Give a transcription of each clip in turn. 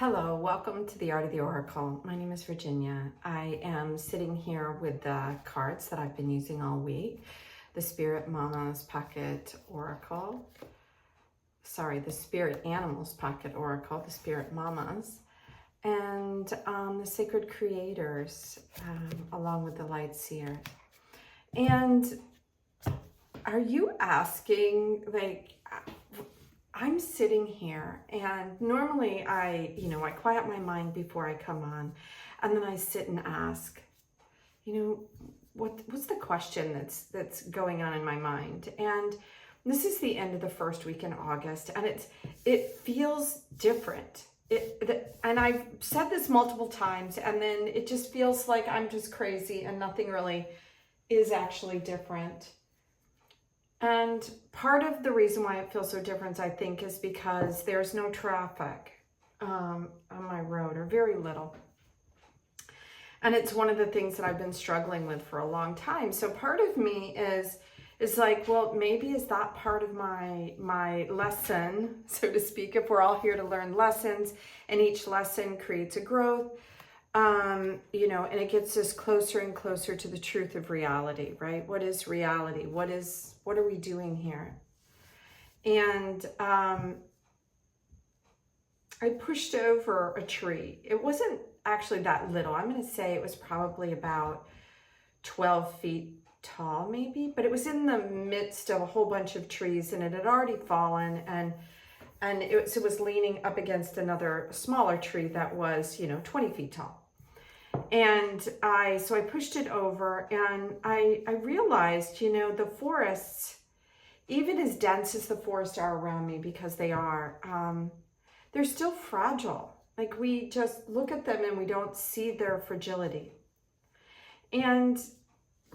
Hello, welcome to the Art of the Oracle. My name is Virginia. I am sitting here with the cards that I've been using all week. The Spirit Mama's Pocket Oracle. Sorry, the Spirit Animals Pocket Oracle, the Spirit Mamas. And the Sacred Creators, along with the Light Seer. And are you asking, like, I'm sitting here and normally I quiet my mind before I come on, and then I sit and ask, what's the question that's going on in my mind? And this is the end of the first week in August, and it feels different. And I've said this multiple times, and then it just feels like I'm just crazy and nothing really is actually different. And part of the reason why it feels so different, I think, is because there's no traffic on my road, or very little. And it's one of the things that I've been struggling with for a long time. So part of me is like, well, maybe is that part of my lesson, so to speak, if we're all here to learn lessons, and each lesson creates a growth. And it gets us closer and closer to the truth of reality, right? What is reality? What are we doing here? And I pushed over a tree. It wasn't actually that little. I'm going to say it was probably about 12 feet tall, maybe, but it was in the midst of a whole bunch of trees, and it had already fallen, and it was leaning up against another smaller tree that was, 20 feet tall. And so I pushed it over, and I realized, the forests, even as dense as the forests are around me, because they are, they're still fragile. Like, we just look at them and we don't see their fragility. And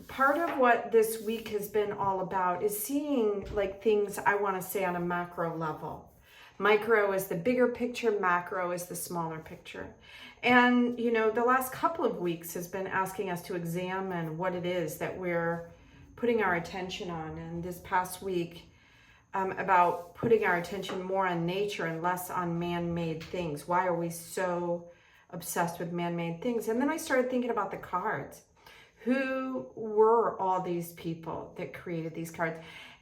part of what this week has been all about is seeing, like, things I want to say on a macro level. Micro is the bigger picture, macro is the smaller picture. And, the last couple of weeks has been asking us to examine what it is that we're putting our attention on. And this past week, about putting our attention more on nature and less on man-made things. Why are we so obsessed with man-made things? And then I started thinking about the cards. Who were all these people that created these cards?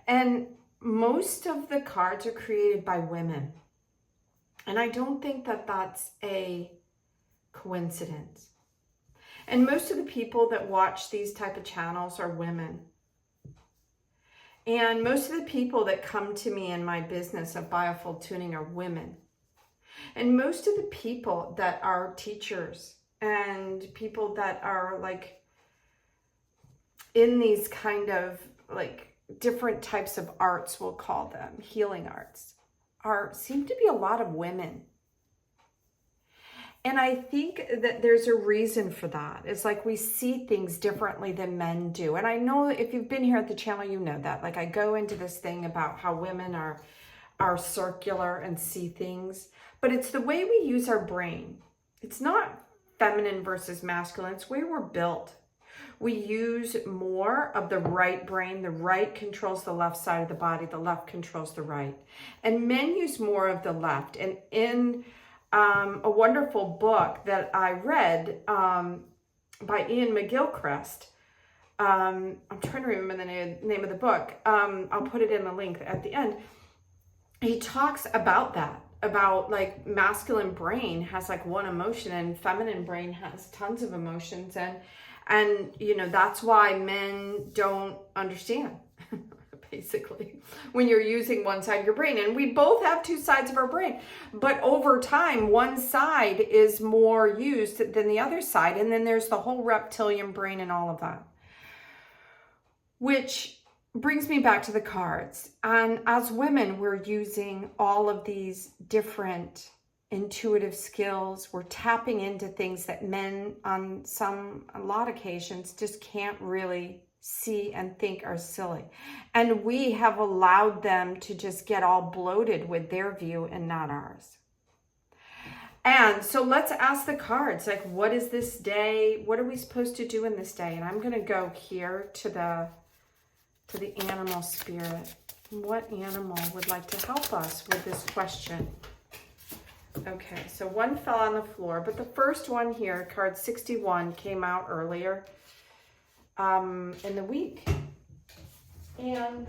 And most of the cards are created by women. And I don't think that that's a coincidence. And most of the people that watch these type of channels are women. And most of the people that come to me in my business of biofold tuning are women. And most of the people that are teachers and people that are like in these kind of like different types of arts, we'll call them healing arts, seem to be a lot of women. And I think that there's a reason for that. It's like we see things differently than men do. And I know if you've been here at the channel, you know that. Like, I go into this thing about how women are circular and see things. But it's the way we use our brain. It's not feminine versus masculine. It's the way we're built. We use more of the right brain. The right controls the left side of the body. The left controls the right. And men use more of the left. And in a wonderful book that I read by Ian McGilchrist. I'm trying to remember the name of the book. I'll put it in the link at the end. He talks about that, about like masculine brain has like one emotion and feminine brain has tons of emotions. And that's why men don't understand. Basically, when you're using one side of your brain. And we both have two sides of our brain, but over time one side is more used than the other side, and then there's the whole reptilian brain and all of that, which brings me back to the cards. And as women, we're using all of these different intuitive skills. We're tapping into things that men on a lot of occasions just can't really see and think are silly. And we have allowed them to just get all bloated with their view and not ours. And so let's ask the cards, like, what is this day? What are we supposed to do in this day? And I'm going to go here to the animal spirit. What animal would like to help us with this question? Okay, so one fell on the floor, but the first one here, card 61, came out earlier in the week. And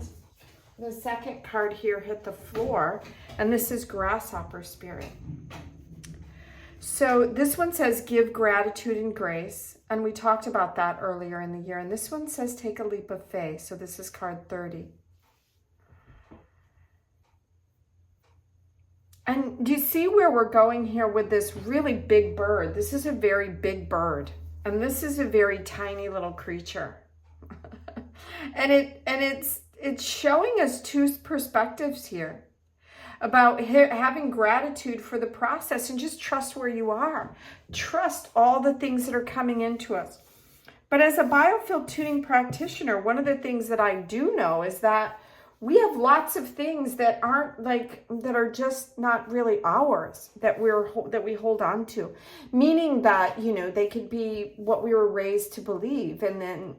the second card here hit the floor, and this is Grasshopper Spirit. So this one says, give gratitude and grace. And we talked about that earlier in the year. And this one says, take a leap of faith. So this is card 30. And do you see where we're going here with this really big bird? This is a very big bird. And this is a very tiny little creature. and it's showing us two perspectives here about having gratitude for the process and just trust where you are. Trust all the things that are coming into us. But as a biofield tuning practitioner, one of the things that I do know is that we have lots of things that aren't that are just not really ours, that we hold on to. Meaning that, they could be what we were raised to believe, and then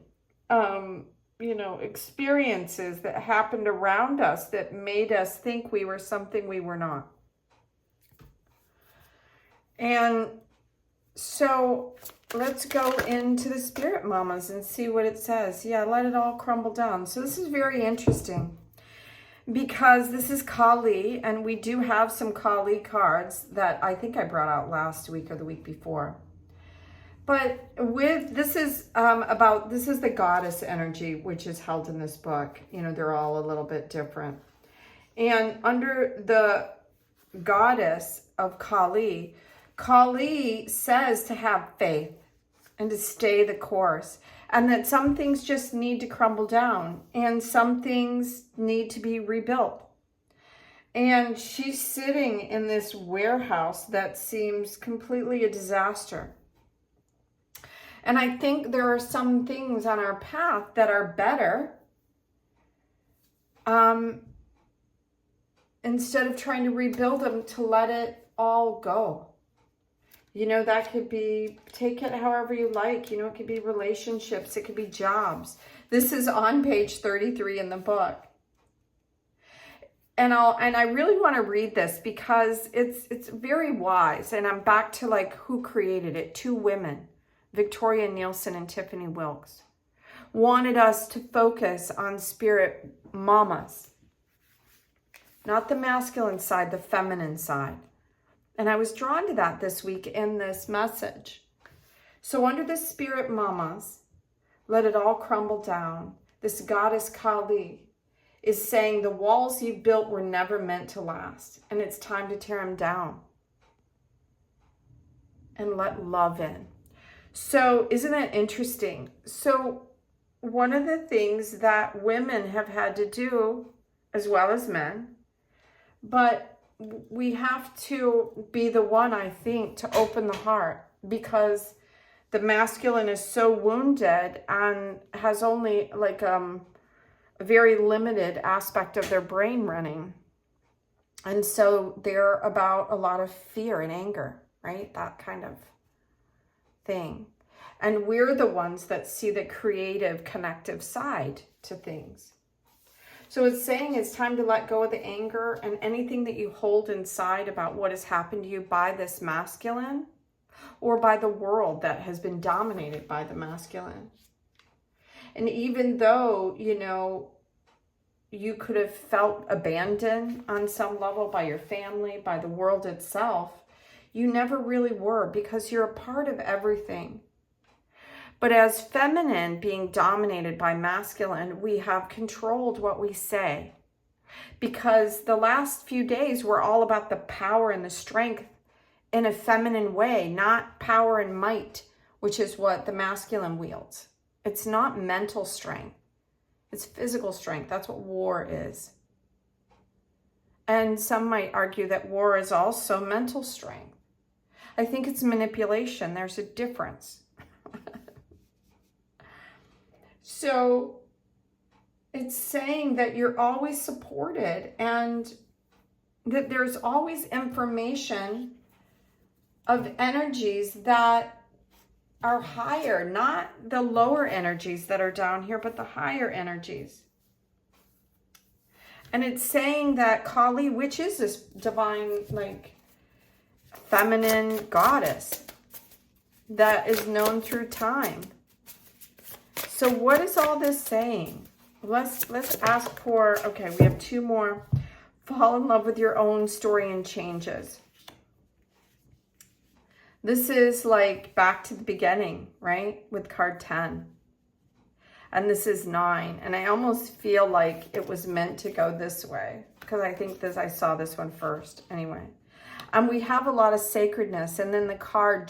experiences that happened around us that made us think we were something we were not. And so let's go into the Spirit Mamas and see what it says. Yeah, let it all crumble down. So this is very interesting because this is Kali, and we do have some Kali cards that I think I brought out last week or the week before. But this is the goddess energy, which is held in this book. They're all a little bit different. And under the goddess of Kali, Kali says to have faith and to stay the course, and that some things just need to crumble down and some things need to be rebuilt. And she's sitting in this warehouse that seems completely a disaster. And I think there are some things on our path that are better. Instead of trying to rebuild them, to let it all go. That could be, take it however you like. It could be relationships. It could be jobs. This is on page 33 in the book. And I really want to read this because it's very wise. And I'm back to who created it. Two women. Victoria Nielsen and Tiffany Wilkes wanted us to focus on Spirit Mamas, not the masculine side, the feminine side. And I was drawn to that this week in this message. So under the Spirit Mamas, let it all crumble down. This goddess Kali is saying the walls you've built were never meant to last, and it's time to tear them down and let love in. So isn't that interesting? So one of the things that women have had to do, as well as men, but we have to be the one, I think, to open the heart, because the masculine is so wounded and has only a very limited aspect of their brain running. And so they're about a lot of fear and anger, right? That kind of thing. And we're the ones that see the creative, connective side to things. So it's saying it's time to let go of the anger and anything that you hold inside about what has happened to you by this masculine or by the world that has been dominated by the masculine. And even though, you could have felt abandoned on some level by your family, by the world itself, you never really were, because you're a part of everything. But as feminine being dominated by masculine, we have controlled what we say, because the last few days were all about the power and the strength in a feminine way, not power and might, which is what the masculine wields. It's not mental strength. It's physical strength. That's what war is. And some might argue that war is also mental strength. I think it's manipulation. There's a difference. So it's saying that you're always supported and that there's always information of energies that are higher, not the lower energies that are down here, but the higher energies. And it's saying that Kali, which is this divine, feminine goddess that is known through time. So what is all this saying? Let's ask for, okay, we have 2 more. Fall in love with your own story and changes. This is like back to the beginning, right? With card 10. And this is 9. And I almost feel like it was meant to go this way, because I think I saw this one first anyway. And we have a lot of sacredness. And then the candle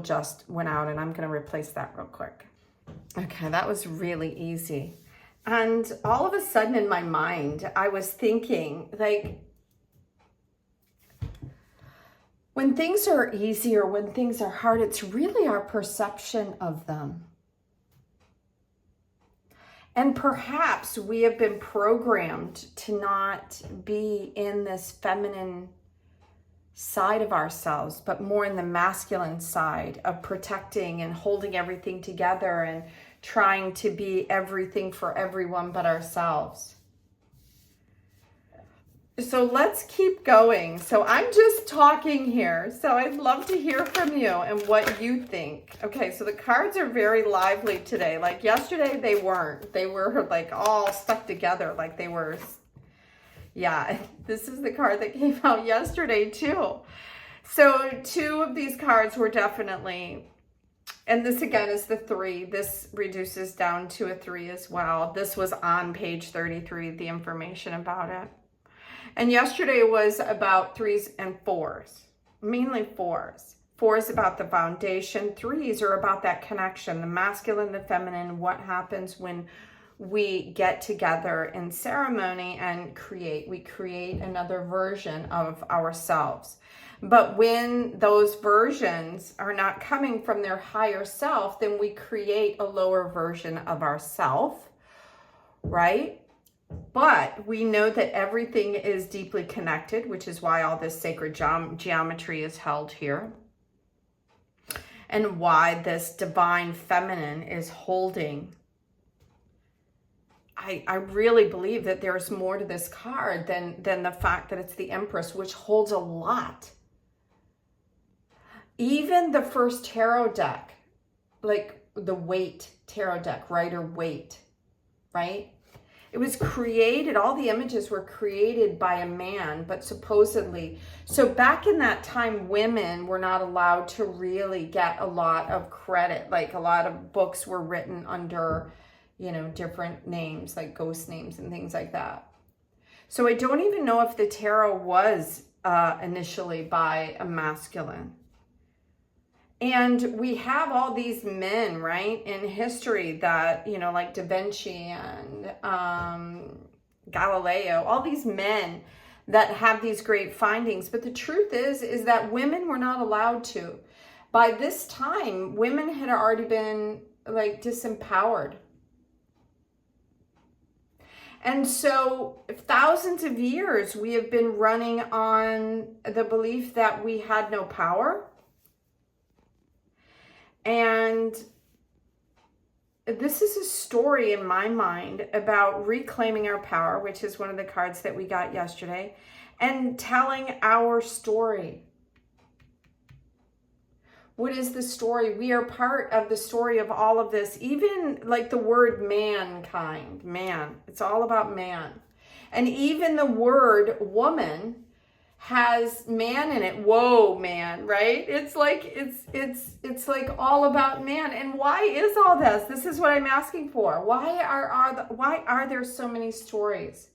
just went out, and I'm going to replace that real quick. Okay, that was really easy. And all of a sudden in my mind, I was thinking, like, when things are easy or when things are hard, it's really our perception of them. And perhaps we have been programmed to not be in this feminine side of ourselves, but more in the masculine side of protecting and holding everything together and trying to be everything for everyone but ourselves. So let's keep going. So I'm just talking here. So I'd love to hear from you and what you think. Okay, so the cards are very lively today. Like yesterday, they weren't. They were like all stuck together like they were. Yeah, this is the card that came out yesterday too. So 2 of these cards were definitely, and this again is the 3. This reduces down to a 3 as well. This was on page 33, the information about it. And yesterday was about 3s and 4s, mainly 4s. 4 is about the foundation. 3s are about that connection, the masculine, the feminine, what happens when we get together in ceremony and we create another version of ourselves. But when those versions are not coming from their higher self, then we create a lower version of ourself, right? But we know that everything is deeply connected, which is why all this sacred geometry is held here. And why this divine feminine is holding. I really believe that there's more to this card than the fact that it's the Empress, which holds a lot. Even the first tarot deck, like the Waite tarot deck, Rider-Waite, right? It was created, all the images were created by a man, but supposedly, so back in that time, women were not allowed to really get a lot of credit. Like a lot of books were written under, you know, different names, like ghost names and things like that. So I don't even know if the tarot was initially by a masculine. And we have all these men, right, in history that, you know, like Da Vinci and Galileo, all these men that have these great findings. But the truth is that women were not allowed to. By this time, women had already been like disempowered. And so thousands of years we have been running on the belief that we had no power. And this is a story in my mind about reclaiming our power, which is one of the cards that we got yesterday, and telling our story. What is the story? We are part of the story of all of this. Even like the word mankind, man, it's all about man. And even the word woman has man in it. Whoa, man, right? It's like it's like all about man. And why is all this? This is what I'm asking for. Why are there so many stories?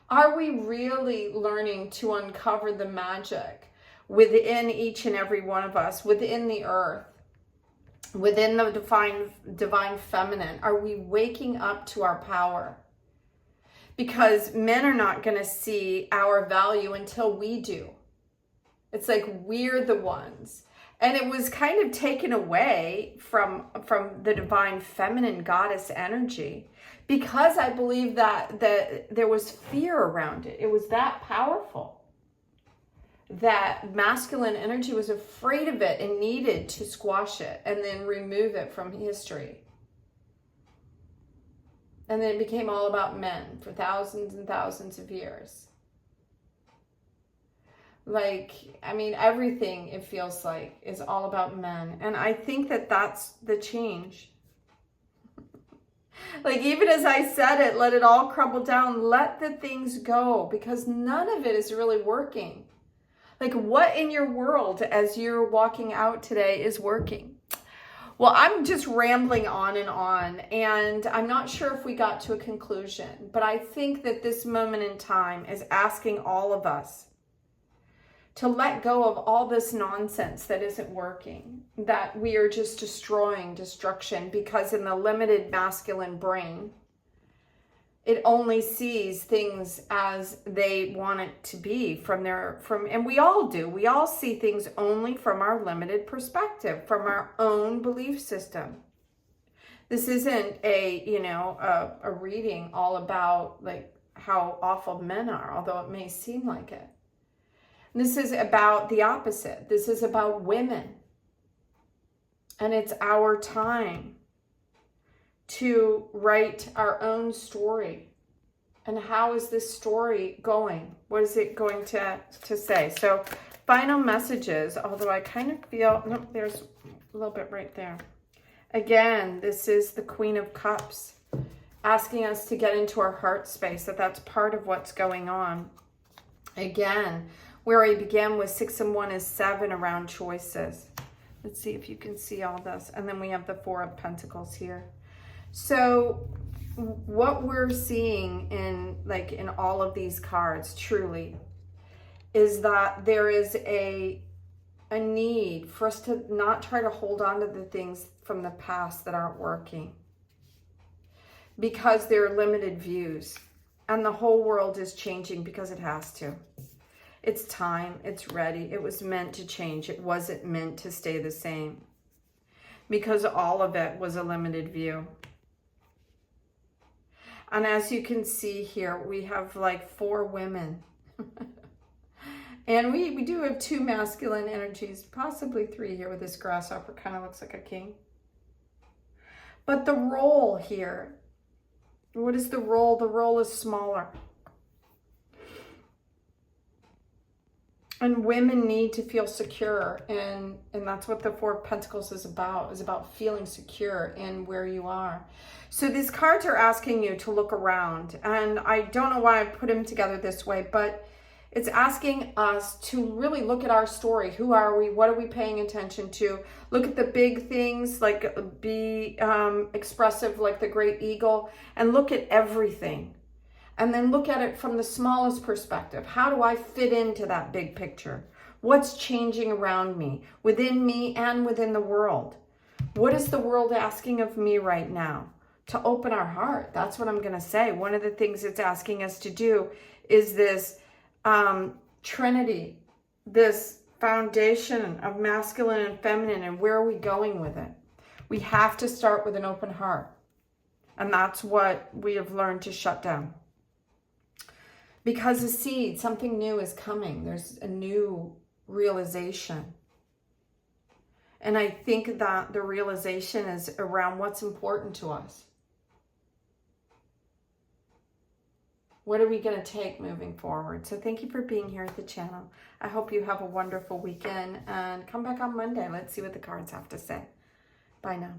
Are we really learning to uncover the magic within each and every one of us, within the earth, within the divine feminine? Are we waking up to our power? Because men are not going to see our value until we do. It's like we're the ones. And it was kind of taken away from the divine feminine goddess energy, because I believe that there was fear around it. It was that powerful. That masculine energy was afraid of it and needed to squash it and then remove it from history. And then it became all about men for thousands and thousands of years. Like, I mean, everything, it feels like, is all about men. And I think that that's the change. Like, even as I said it, let it all crumble down. Let the things go, because none of it is really working. Like, what in your world as you're walking out today is working? Well, I'm just rambling on, and I'm not sure if we got to a conclusion, but I think that this moment in time is asking all of us to let go of all this nonsense that isn't working, that we are just destroying, destruction, because in the limited masculine brain, it only sees things as they want it to be and we all do. We all see things only from our limited perspective, from our own belief system. This isn't a reading all about like how awful men are, although it may seem like it. This is about the opposite. This is about women. And it's our time to write our own story. And how is this story going? What is it going to say? So final messages, although I kind of feel, no, there's a little bit right there. Again, this is the Queen of Cups, asking us to get into our heart space, that's part of what's going on. Again, where we began with 6 and 1 is 7 around choices. Let's see if you can see all this. And then we have the 4 of Pentacles here. So what we're seeing in all of these cards truly is that there is a need for us to not try to hold on to the things from the past that aren't working, because they're limited views, and the whole world is changing because it has to. It's time, it's ready. It was meant to change. It wasn't meant to stay the same, because all of it was a limited view. And as you can see here, we have like 4 women. And we do have 2 masculine energies, possibly 3 here with this grasshopper. Kind of looks like a king. But the role here, what is the role? The role is smaller. And women need to feel secure, and that's what the 4 of Pentacles is about feeling secure in where you are. So these cards are asking you to look around, and I don't know why I put them together this way, but it's asking us to really look at our story. Who are we? What are we paying attention to? Look at the big things, like be expressive like the great eagle, and look at everything. And then look at it from the smallest perspective. How do I fit into that big picture? What's changing around me, within me and within the world? What is the world asking of me right now? To open our heart. That's what I'm going to say. One of the things it's asking us to do is this trinity, this foundation of masculine and feminine, and where are we going with it? We have to start with an open heart. And that's what we have learned to shut down. Because the seed, something new is coming. There's a new realization. And I think that the realization is around what's important to us. What are we going to take moving forward? So thank you for being here at the channel. I hope you have a wonderful weekend, and come back on Monday. Let's see what the cards have to say. Bye now.